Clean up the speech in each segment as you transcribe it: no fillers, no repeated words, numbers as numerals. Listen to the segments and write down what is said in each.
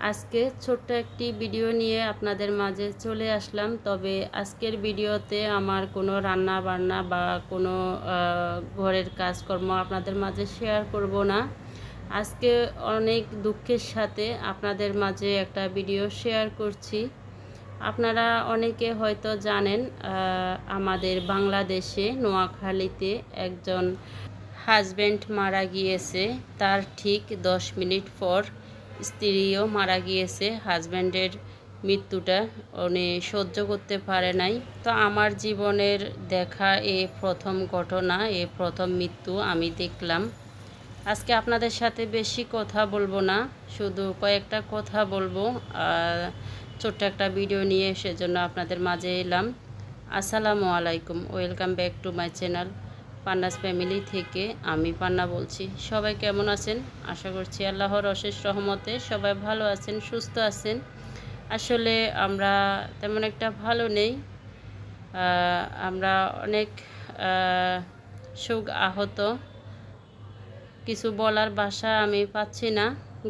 আজকে ছোট্ট একটি ভিডিও নিয়ে আপনাদের মাঝে চলে আসলাম। তবে আজকের ভিডিওতে আমার কোনো রান্না বান্না বা কোনো ঘরের কাজকর্ম আপনাদের মাঝে শেয়ার করব না। আজকে অনেক দুঃখের সাথে আপনাদের মাঝে একটা ভিডিও শেয়ার করছি। আপনারা অনেকে হয়তো জানেন, আমাদের বাংলাদেশে নোয়াখালীতে একজন হাজব্যান্ড মারা গিয়েছে। তার ঠিক 10 মিনিট পর স্ত্রীও মারা গিয়েছে। হাজব্যান্ডের মৃত্যুটা উনি সহ্য করতে পারে নাই। তো আমার জীবনের দেখা প্রথম ঘটনা, প্রথম মৃত্যু আমি দেখলাম। আজকে আপনাদের সাথে বেশি কথা বলবো না, শুধু কয়েকটা কথা বলবো। ছোট্ট একটা ভিডিও নিয়ে সেজন্য আপনাদের মাঝে এলাম। আসসালামু আলাইকুম, welcome back to my channel Panna's family থেকে আমি পান্না বলছি। সবাই কেমন আছেন? আশা করছি আল্লাহর অশেষ রহমতে সবাই ভালো আছেন, সুস্থ আছেন। আসলে আমরা তেমন একটা ভালো নেই। আমরা অনেক শোক আহত, কিছু বলার ভাষা আমি পাচ্ছি না।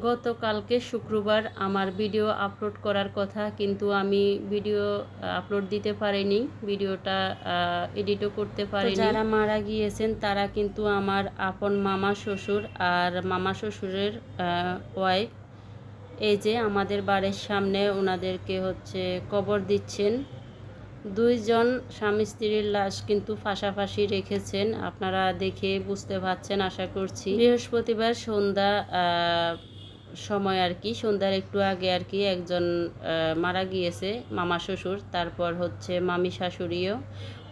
গতকালকে শুক্রবার আমার ভিডিও আপলোড করার কথা, কিন্তু আমি ভিডিও আপলোড দিতে পারিনি, ভিডিওটা এডিটও করতে পারিনি। যারা মারা গিয়েছেন তারা কিন্তু আমার আপন মামা শ্বশুর আর মামা শ্বশুরের ওয়াইফ। এই যে আমাদের বাড়ির সামনে ওনাদেরকে কবর দিচ্ছেন। দুইজন স্বামী স্ত্রীর লাশ কিন্তু পাশাপাশি রেখেছেন, আপনারা দেখে বুঝতে পারছেন আশা করছি। বৃহস্পতিবার সন্ধ্যা সময় সন্ধ্যার একটু আগে একজন মারা গিয়েছে, মামা শ্বশুর। তারপর মামি শাশুড়িও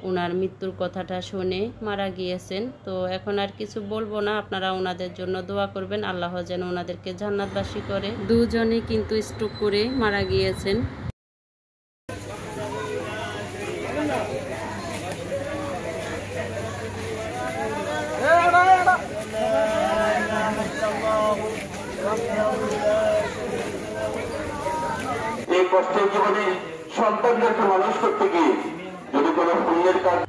ওনার মৃত্যুর কথাটা শুনে মারা গিয়েছেন। তো এখন আর কিছু বলবো না, আপনারা ওনাদের জন্য দোয়া করবেন, আল্লাহ যেন ওনাদেরকে জান্নাতবাসী করে। দুজনে কিন্তু স্ট্রোক করে মারা গিয়েছেন। এই কষ্টের জীবনে সন্তানদেরকে মানুষ করতে গিয়ে যদি কোনো পুণ্যের কাজ।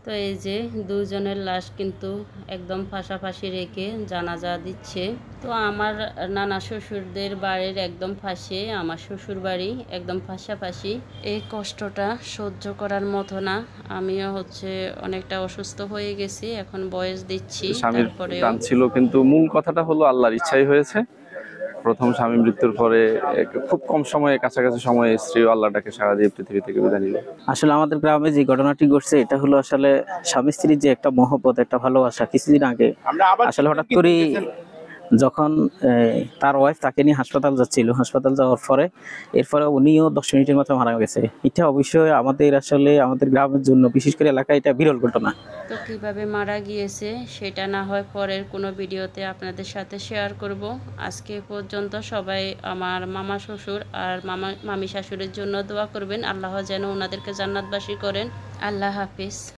তো এই যে দুজনের লাশ কিন্তু একদম পাশাপাশি রেখে জানাজা দিচ্ছে। তো আমার নানা শ্বশুরদের বাড়ির একদম পাশে আমার শ্বশুর বাড়ি, একদম পাশাপাশি। এই কষ্টটা সহ্য করার মতো না। আমিও অনেকটা অসুস্থ হয়ে গেছি, এখন বয়স দিচ্ছি। তারপরে ছিল, কিন্তু মূল কথাটা হলো আল্লাহর ইচ্ছাই হয়েছে। প্রথম স্বামী মৃত্যুর পরে খুব কম সময়ে, কাছাকাছি সময়ে স্ত্রী আল্লাহটাকে সারা দিয়ে পৃথিবী থেকে বিদায় নিল। আসলে আমাদের গ্রামে যে ঘটনাটি ঘটছে এটা হলো আসলে স্বামী স্ত্রীর যে একটা মহব্বত, একটা ভালোবাসা। কিছুদিন আগে আসলে হঠাৎ করে যখন তার ওয়াইফ তাকে নিয়ে হাসপাতাল যাওয়ার পরে এরপরে উনিও 10 মিনিটের মতো মারা গেছে। এটা অবশ্যই আমাদের গ্রামের জন্য, বিশেষ করে এলাকায়, এটা বিরল ঘটনা। তো কিভাবে মারা গিয়েছে সেটা না হয় পরের কোনো ভিডিওতে আপনাদের সাথে শেয়ার করব। আজকে পর্যন্ত সবাই আমার মামা শ্বশুর আর মামি শাশুড়ির জন্য দোয়া করবেন, আল্লাহ যেন ওনাদেরকে জান্নাতবাসী করেন। আল্লাহ হাফিজ।